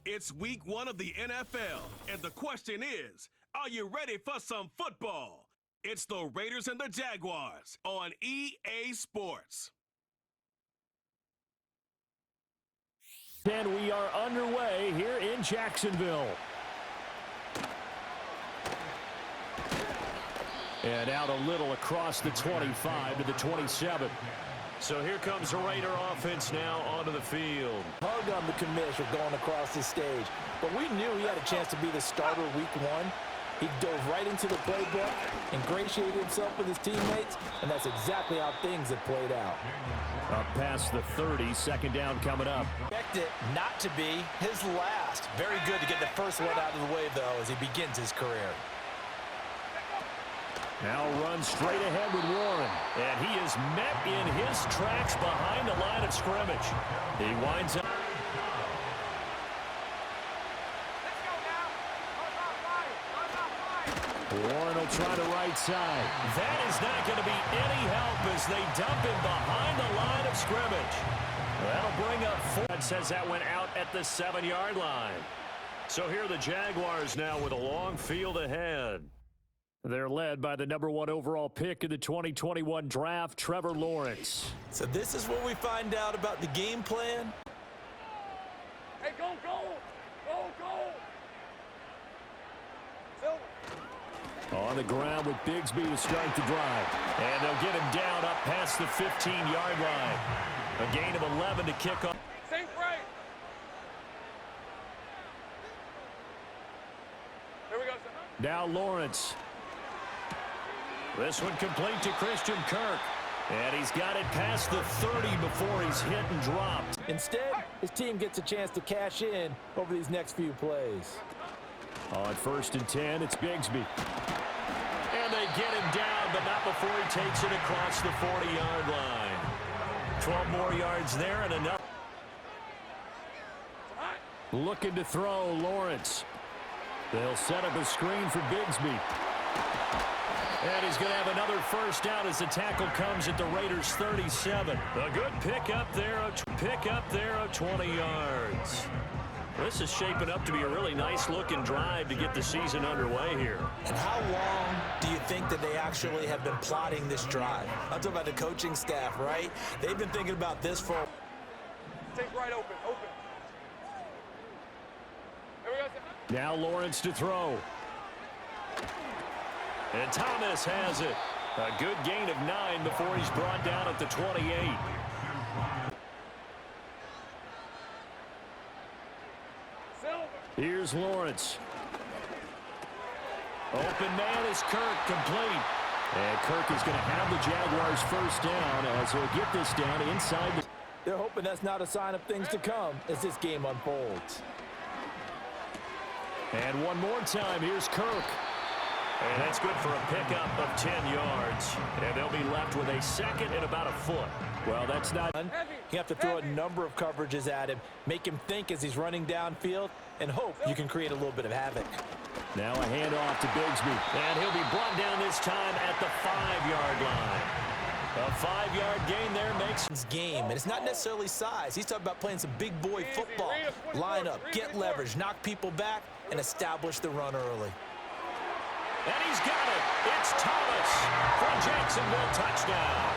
It's week 1 of the NFL, and the question is, are you ready for some football? It's the Raiders and the Jaguars on EA Sports. And we are underway here in Jacksonville. And out a little across the 25 to the 27. So here comes the Raider offense now onto the field. Hug on the commissioner going across the stage. But we knew he had a chance to be the starter week 1. He dove right into the playbook, ingratiated himself with his teammates, and that's exactly how things have played out. Up past the 30, second down coming up. Expect it not to be his last. Very good to get the first one out of the way, though, as he begins his career. Now runs straight ahead with Warren. And he is met in his tracks behind the line of scrimmage. He winds up. Warren will try the right side. That is not going to be any help as they dump him behind the line of scrimmage. That'll bring up 4. It says that went out at the 7-yard line. So here are the Jaguars now with a long field ahead. They're led by the number 1 overall pick in the 2021 draft, Trevor Lawrence. So this is what we find out about the game plan. Hey, go! On the ground with Bigsby to start the drive. And they'll get him down up past the 15-yard line. A gain of 11 to kick off. Sink right. Here we go, sir. Now Lawrence. This one complete to Christian Kirk. And he's got it past the 30 before he's hit and dropped. Instead, his team gets a chance to cash in over these next few plays. On 1st and 10, it's Bigsby. And they get him down, but not before he takes it across the 40-yard line. 12 more yards there and enough. Looking to throw, Lawrence. They'll set up a screen for Bigsby. And he's going to have another first down as the tackle comes at the Raiders' 37. A good pick up there of 20 yards. This is shaping up to be a really nice-looking drive to get the season underway here. And how long do you think that they actually have been plotting this drive? I'm talking about the coaching staff, right? They've been thinking about this for... Take right open. Here we go, sir. Now Lawrence to throw. And Thomas has it. A good gain of 9 before he's brought down at the 28. Here's Lawrence. Open man is Kirk, complete. And Kirk is going to have the Jaguars first down as he'll get this down inside the... They're hoping that's not a sign of things to come as this game unfolds. And one more time, here's Kirk. And that's good for a pickup of 10 yards. And they'll be left with a second and about a foot. Well, that's not... You have to throw a number of coverages at him, make him think as he's running downfield, and hope you can create a little bit of havoc. Now a handoff to Bigsby. And he'll be brought down this time at the 5-yard line. A 5-yard gain there makes his game. And it's not necessarily size. He's talking about playing some big boy football. Line up, get leverage, knock people back, and establish the run early. And he's got it. It's Thomas for Jacksonville touchdown.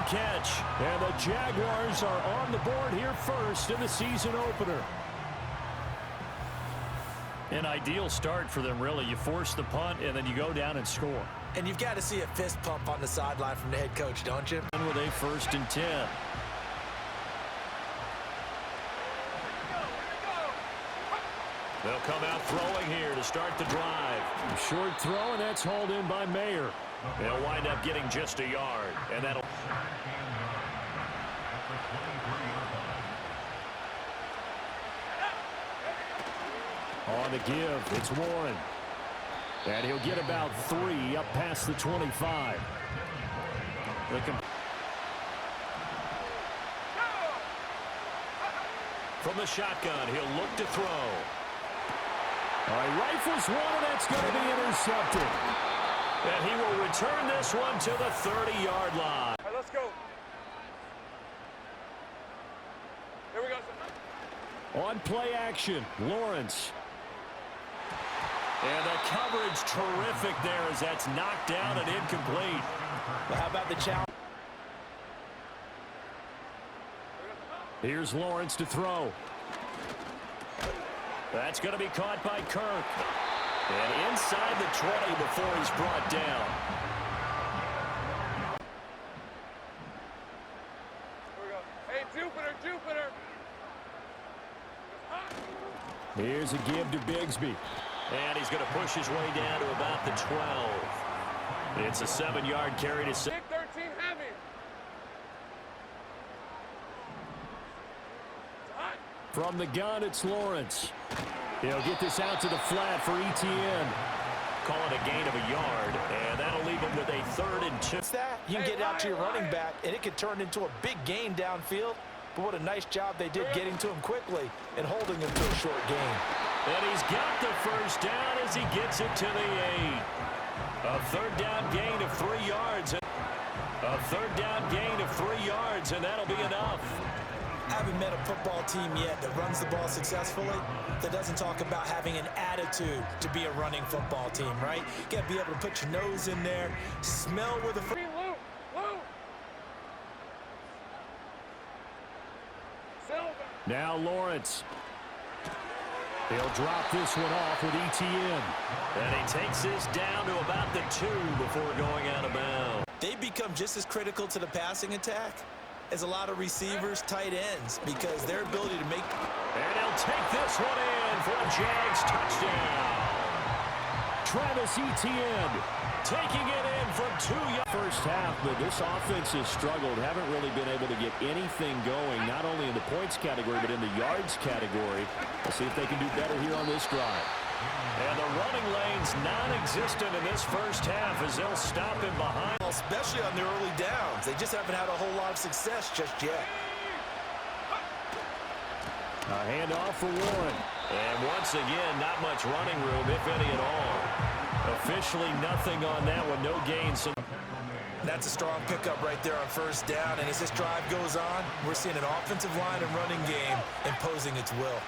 Catch. And the Jaguars are on the board here first in the season opener. An ideal start for them, really. You force the punt, and then you go down and score. And you've got to see a fist pump on the sideline from the head coach, don't you? And with a 1st and 10. They'll come out throwing here to start the drive. A short throw, and that's hauled in by Mayer. They'll wind up getting just a yard, and that'll... On the give, it's Warren. And he'll get about 3 up past the 25. From the shotgun, he'll look to throw. All right, rifles one, and that's going to be intercepted. And he will return this one to the 30-yard line. All right, let's go. Here we go. On play action, Lawrence. And the coverage terrific there as that's knocked down and incomplete. Well, how about the challenge? Here's Lawrence to throw. That's going to be caught by Kirk. And inside the 20 before he's brought down. Here we go. Hey, Jupiter. Here's a give to Bigsby. And he's going to push his way down to about the 12. It's a 7-yard carry to 6. Big 13 heavy. From the gun, it's Lawrence. He'll get this out to the flat for ETN. Call it a gain of a yard, and that'll leave him with a 3rd and 2. What's that? You can get it out to your running back, and it could turn into a big gain downfield. But what a nice job they did getting to him quickly and holding him to a short gain. And he's got the first down as he gets it to the 8. A 3rd down gain of 3 yards. A 3rd down gain of 3 yards, and that'll be enough. I haven't met a football team yet that runs the ball successfully that doesn't talk about having an attitude to be a running football team, right? You got to be able to put your nose in there, smell where the... Now Lawrence. He'll drop this one off with ETN. And he takes this down to about the 2 before going out of bounds. They become just as critical to the passing attack as a lot of receivers, tight ends, because their ability to make... And he'll take this one in for a Jags touchdown. Travis Etienne taking it in from 2 yards. First half, but this offense has struggled. Haven't really been able to get anything going, not only in the points category, but in the yards category. We'll see if they can do better here on this drive. And the running lane's non-existent in this first half as they'll stop him behind. Especially on their early downs. They just haven't had a whole lot of success just yet. A handoff for Warren. And once again, not much running room, if any at all. Officially nothing on that one, no gains. That's a strong pickup right there on first down. And as this drive goes on, we're seeing an offensive line and running game imposing its will.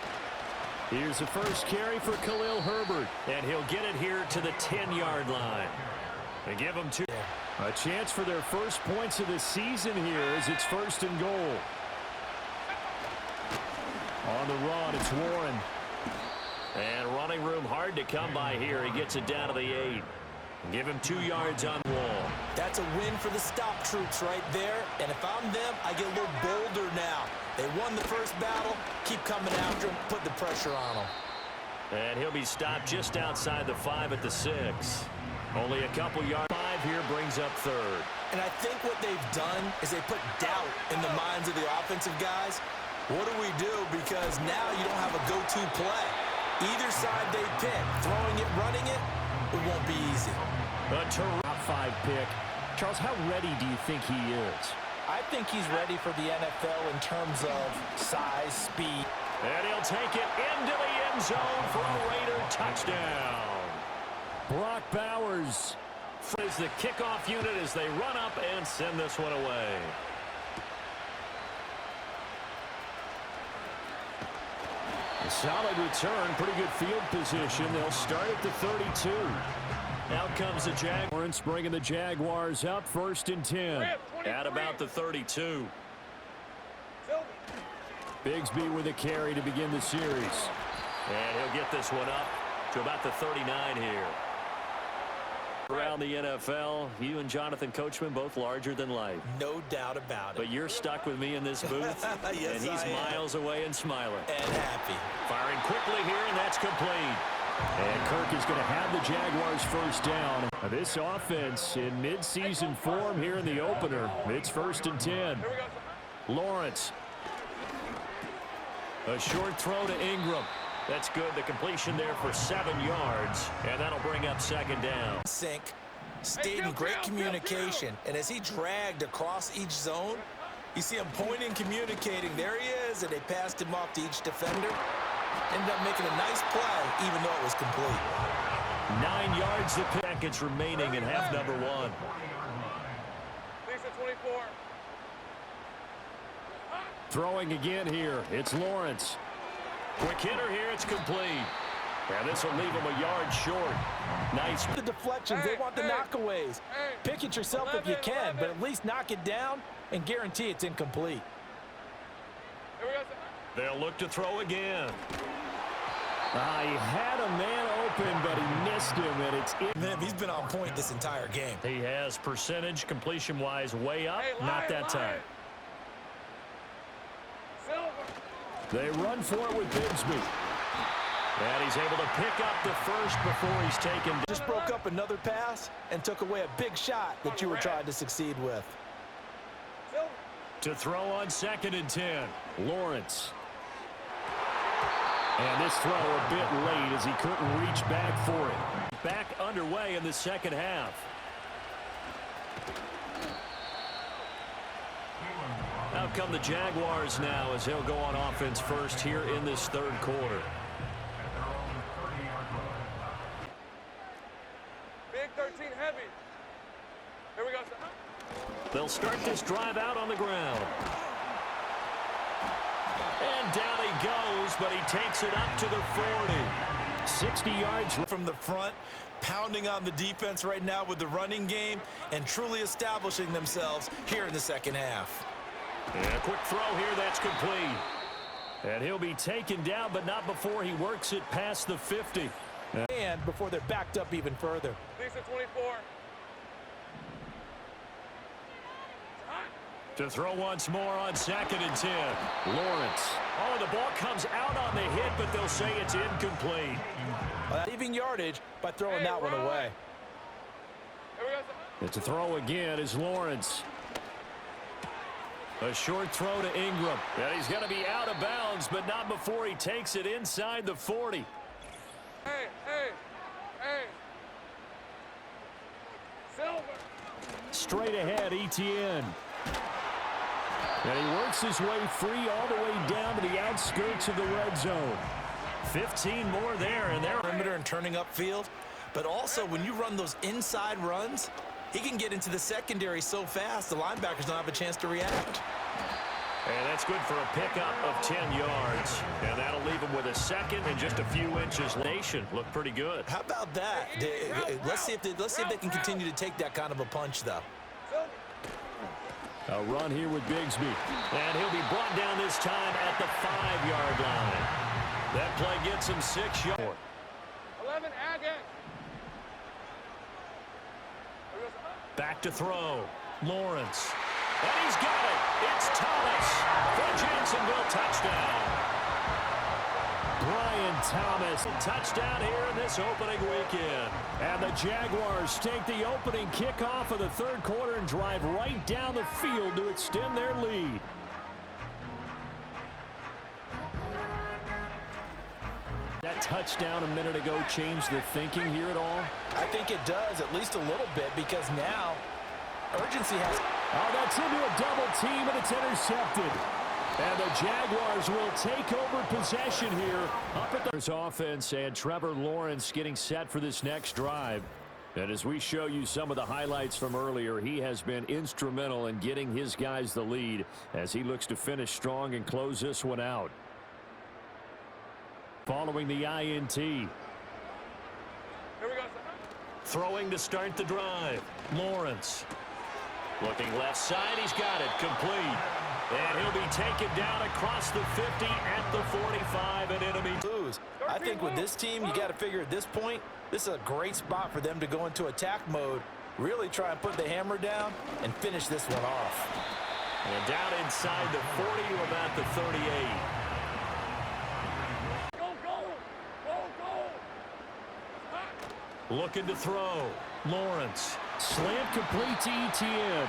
Here's the first carry for Khalil Herbert, and he'll get it here to the 10-yard line. They give him 2. A chance for their first points of the season here as it's 1st and goal. On the run, it's Warren. And running room hard to come by here. He gets it down to the 8. Give him 2 yards on the wall. That's a win for the stop troops right there. And if I'm them, I get a little bolder now. They won the first battle. Keep coming after him. Put the pressure on him. And he'll be stopped just outside the 5 at the 6. Only a couple yards. 5 here brings up 3rd. And I think what they've done is they put doubt in the minds of the offensive guys. What do we do? Because now you don't have a go-to play. Either side they pick, throwing it, running it, it won't be easy. A top 5 pick. Charles, how ready do you think he is? I think he's ready for the NFL in terms of size, speed. And he'll take it into the end zone for a Raider touchdown. Brock Bowers is the kickoff unit as they run up and send this one away. A solid return, pretty good field position. They'll start at the 32. Out comes the Jaguars, bringing the Jaguars up 1st and 10. At about the 32. Bigsby with a carry to begin the series. And he'll get this one up to about the 39 here. Around the NFL, you and Jonathan Coachman both larger than life. No doubt about it. But you're stuck with me in this booth. Yes, and he's miles away and smiling. And happy. Firing quickly here, and that's complete. And Kirk is going to have the Jaguars first down. This offense in mid-season form here in the opener. It's 1st and 10. Lawrence. A short throw to Ingram. That's good. The completion there for 7 yards. And that'll bring up 2nd down. Sync. Stayed in great communication. And as he dragged across each zone, you see him pointing, communicating. There he is. And they passed him off to each defender. Ended up making a nice play, even though it was complete. 9 yards to pick. It's remaining in half number 1. Lisa 24. Throwing again here. It's Lawrence. Quick hitter here. It's complete. And this will leave him a yard short. Nice. The deflections, they want the knockaways. Pick it yourself if you can, but at least knock it down and guarantee it's incomplete. They'll look to throw again. He had a man open, but he missed him, and it's in. Man, he's been on point this entire game. He has percentage completion-wise way up. Not that time. They run for it with Bigsby. And he's able to pick up the first before he's taken. Just broke up another pass and took away a big shot that you were trying to succeed with. To throw on 2nd and 10. Lawrence. And this throw a bit late as he couldn't reach back for it. Back underway in the second half. Out come the Jaguars now as he'll go on offense first here in this third quarter. Big 13 heavy. Here we go. They'll start this drive out on the ground. And down he goes, but he takes it up to the 40. 60 yards from the front, pounding on the defense right now with the running game and truly establishing themselves here in the second half. And a quick throw here, that's complete. And he'll be taken down, but not before he works it past the 50. And before they're backed up even further. Lisa 24. To throw once more on 2nd and 10. Lawrence. Oh, the ball comes out on the hit, but they'll say it's incomplete. Leaving yardage by throwing that one away. It's a throw again is Lawrence. A short throw to Ingram. And he's going to be out of bounds, but not before he takes it inside the 40. Hey. Silver. Straight ahead, Etienne. And he works his way free all the way down to the outskirts of the red zone. 15 more there, and they're perimeter and turning upfield. But also, when you run those inside runs, he can get into the secondary so fast, the linebackers don't have a chance to react. And that's good for a pickup of 10 yards. And that'll leave him with a second and just a few inches. Nation looked pretty good. How about that? Let's see if they can continue to take that kind of a punch, though. A run here with Bigsby. And he'll be brought down this time at the 5-yard line. That play gets him 6 yards. 11 again. Back to throw. Lawrence. And he's got it. It's Thomas for Jacksonville touchdown. Brian Thomas, touchdown here in this opening weekend. And the Jaguars take the opening kickoff of the third quarter and drive right down the field to extend their lead. That touchdown a minute ago changed the thinking here at all? I think it does, at least a little bit, because now urgency has... Oh, that's into a double team, and it's intercepted. And the Jaguars will take over possession here up at the offense, and Trevor Lawrence getting set for this next drive. And as we show you some of the highlights from earlier, he has been instrumental in getting his guys the lead as he looks to finish strong and close this one out. Following the INT. Here we go. Throwing to start the drive. Lawrence. Looking left side, he's got it, complete. And he'll be taken down across the 50 at the 45 and enemy. I think with this team, you got to figure at this point, this is a great spot for them to go into attack mode, really try and put the hammer down and finish this one off. And down inside the 40 to about the 38. Looking to throw. Lawrence. Slant complete to Etienne.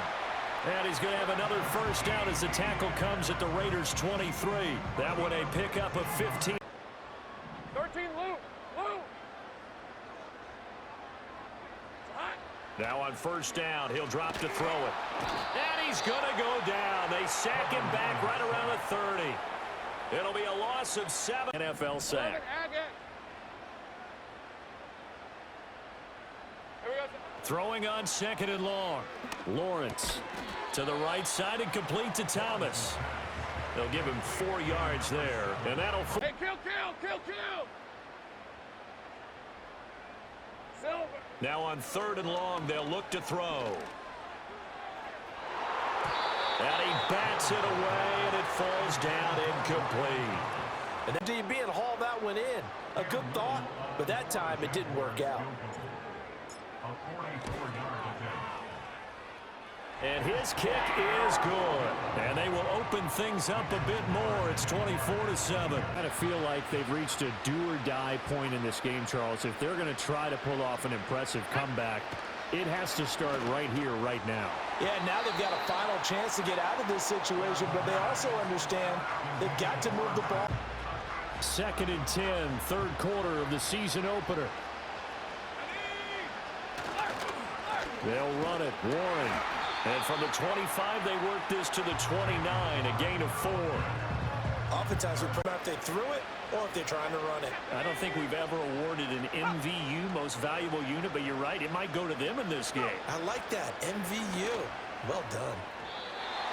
And he's going to have another first down as the tackle comes at the Raiders' 23. That one a pickup of 15. 13, Lou. Now on first down, he'll drop to throw it. And he's going to go down. They sack him back right around the 30. It'll be a loss of 7. NFL sack. Throwing on second and long. Lawrence to the right side and complete to Thomas. They'll give him 4 yards there, and that'll... Hey, kill! Silver. Now on 3rd and long, they'll look to throw. And he bats it away, and it falls down incomplete. And the DB had hauled that one in. A good thought, but that time it didn't work out. And his kick is good. And they will open things up a bit more. It's 24-7. I kind of feel like they've reached a do-or-die point in this game, Charles. If they're going to try to pull off an impressive comeback, it has to start right here, right now. Yeah, now they've got a final chance to get out of this situation, but they also understand they've got to move the ball. 2nd and 10, 3rd quarter of the season opener. They'll run it. Warren. And from the 25, they work this to the 29, a gain of 4. Oftentimes, we put out if they threw it or if they're trying to run it. I don't think we've ever awarded an MVU, most valuable unit, but you're right, it might go to them in this game. I like that, MVU. Well done.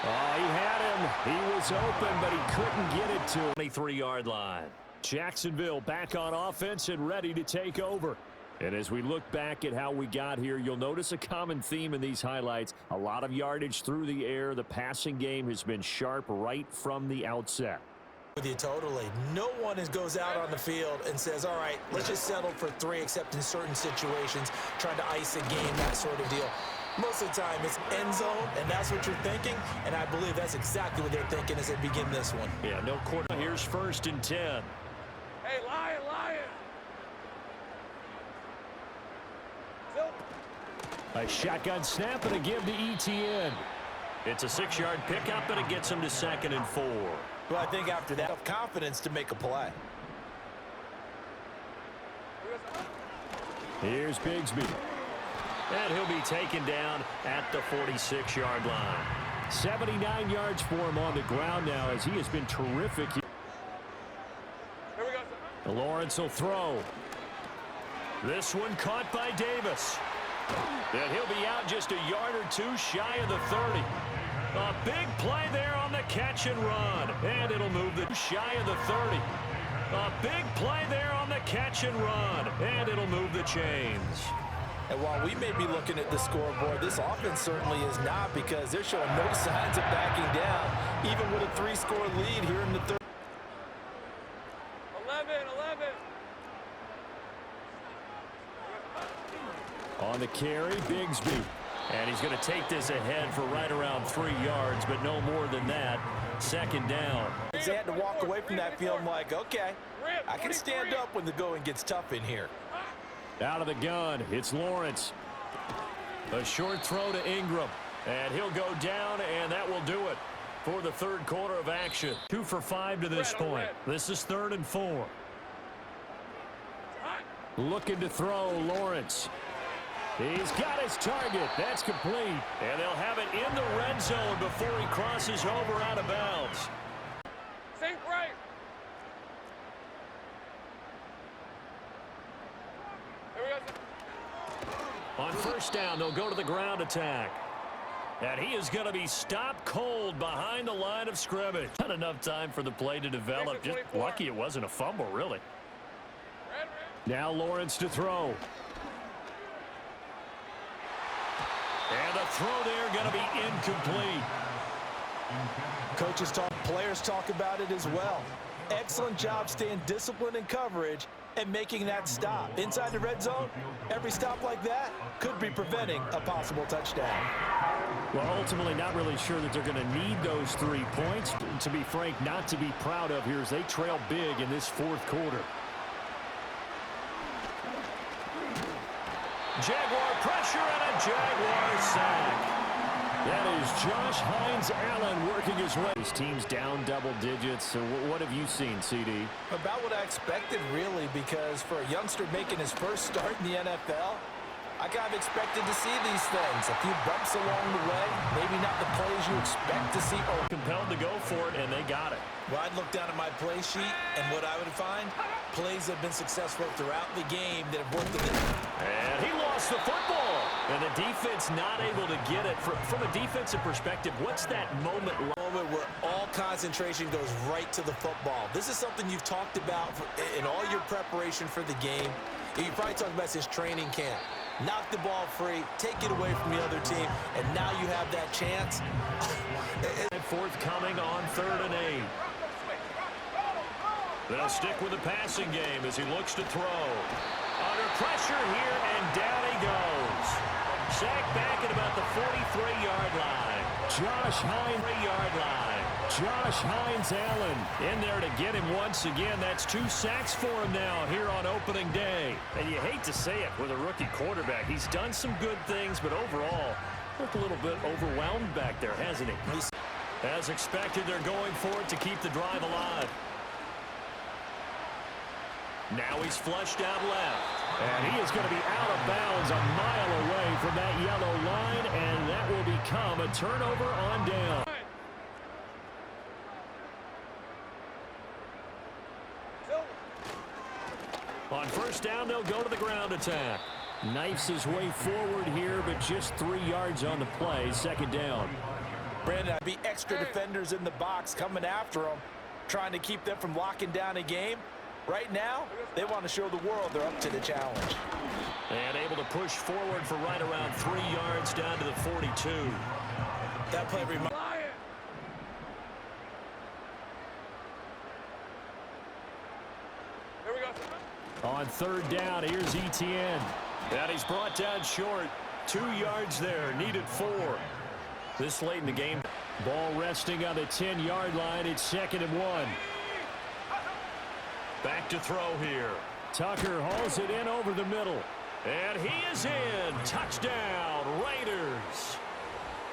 Oh, he had him. He was open, but he couldn't get it to him. 23-yard line. Jacksonville back on offense and ready to take over. And as we look back at how we got here, you'll notice a common theme in these highlights. A lot of yardage through the air. The passing game has been sharp right from the outset. With you totally. No one goes out on the field and says, all right, let's just settle for 3, except in certain situations, trying to ice a game, that sort of deal. Most of the time, it's end zone, and that's what you're thinking, and I believe that's exactly what they're thinking as they begin this one. Yeah, no quarter. Here's 1st and 10. Hey, Lion! A shotgun snap and a give to ETN. It's a 6-yard pickup, and it gets him to 2nd and 4. Well, I think after that, have confidence to make a play. Here's Bigsby. And he'll be taken down at the 46-yard line. 79 yards for him on the ground now as he has been terrific. Here we go, sir. Lawrence will throw. This one caught by Davis. And he'll be out just a yard or 2 shy of the 30. A big play there on the catch and run. And it'll move the shy of the 30. A big play there on the catch and run. And it'll move the chains. And while we may be looking at the scoreboard, this offense certainly is not, because they're showing no signs of backing down, even with a 3-score lead here in the third. 11. On the carry, Bigsby. And he's going to take this ahead for right around 3 yards, but no more than that. 2nd down. They had to walk away from that feeling like, okay, I can stand up when the going gets tough in here. Out of the gun, it's Lawrence. A short throw to Ingram. And he'll go down, and that will do it for the 3rd quarter of action. 2 for 5 to this point. This is 3rd and 4. Looking to throw, Lawrence. He's got his target. That's complete. And they'll have it in the red zone before he crosses over out of bounds. Sink right. Here we go. On 1st down, they'll go to the ground attack. And he is going to be stopped cold behind the line of scrimmage. Not enough time for the play to develop. Just lucky it wasn't a fumble, really. Now Lawrence to throw. And the throw there going to be incomplete. Coaches talk, players talk about it as well. Excellent job staying disciplined in coverage and making that stop. Inside the red zone, every stop like that could be preventing a possible touchdown. Well, ultimately not really sure that they're going to need those 3 points. To be frank, not to be proud of here as they trail big in this 4th quarter. Jaguar pressure and a Jaguar sack. That is Josh Hines-Allen working his way. His team's down double digits. So what have you seen, CD? About what I expected, really, because for a youngster making his first start in the NFL, I kind of expected to see these things. A few bumps along the way, maybe not the plays you expect to see. Or compelled to go for it, and they got it. Well, I'd look down at my play sheet, and what I would find, plays have been successful throughout the game that have worked in it. And he lost the football. And the defense not able to get it. From a defensive perspective, what's that moment Where all concentration goes right to the football. This is something you've talked about in all your preparation for the game. You probably talked about since training camp. Knock the ball free, take it away from the other team, and now you have that chance. Forthcoming on 3rd and 8. They'll stick with the passing game as he looks to throw. Under pressure here, and down he goes. Sacked back at about the 43-yard line. Josh Hines. 3-yard line. Josh Hines Allen In there to get him once again. That's 2 sacks for him now here on opening day. And you hate to say it with a rookie quarterback. He's done some good things, but overall, looked a little bit overwhelmed back there, hasn't he? As expected, they're going for it to keep the drive alive. Now he's flushed out left. And he is going to be out of bounds a mile away from that yellow line, and that will become a turnover on down. On 1st down, they'll go to the ground attack. Knifes his way forward here, but just 3 yards on the play. 2nd down. Brandon, I'd be extra defenders in the box coming after him, trying to keep them from locking down a game. Right now, they want to show the world they're up to the challenge. And able to push forward for right around 3 yards down to the 42. That play reminds On 3rd down, here's Etienne. And he's brought down short. 2 yards there, needed 4. This late in the game. Ball resting on the 10-yard line. It's 2nd and 1. Back to throw here. Tucker hauls it in over the middle. And he is in. Touchdown, Raiders.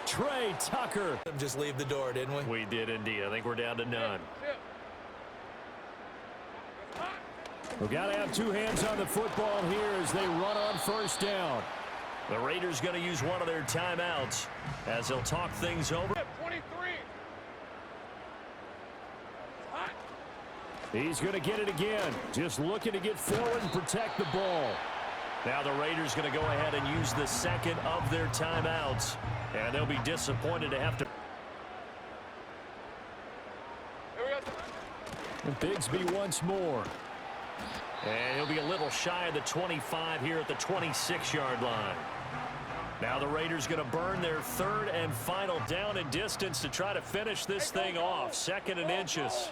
Trey Tucker. just leave the door, didn't we? We did indeed. I think we're down to none. We've got to have 2 hands on the football here as they run on 1st down. The Raiders going to use one of their timeouts as they'll talk things over. 23. He's going to get it again. Just looking to get forward and protect the ball. Now the Raiders going to go ahead and use the 2nd of their timeouts. And they'll be disappointed to have to. And Bigsby once more. And he'll be a little shy of the 25 here at the 26-yard line. Now the Raiders going to burn their 3rd and final down and distance to try to finish this thing off. 2nd and inches.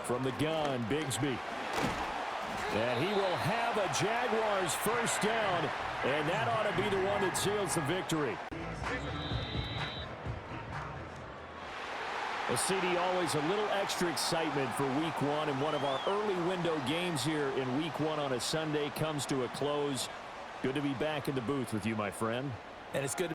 From the gun, Bigsby. And he will have a Jaguars 1st down, and that ought to be the one that seals the victory. Well, CD, always a little extra excitement for Week 1, and one of our early window games here in Week 1 on a Sunday comes to a close. Good to be back in the booth with you, my friend. And it's good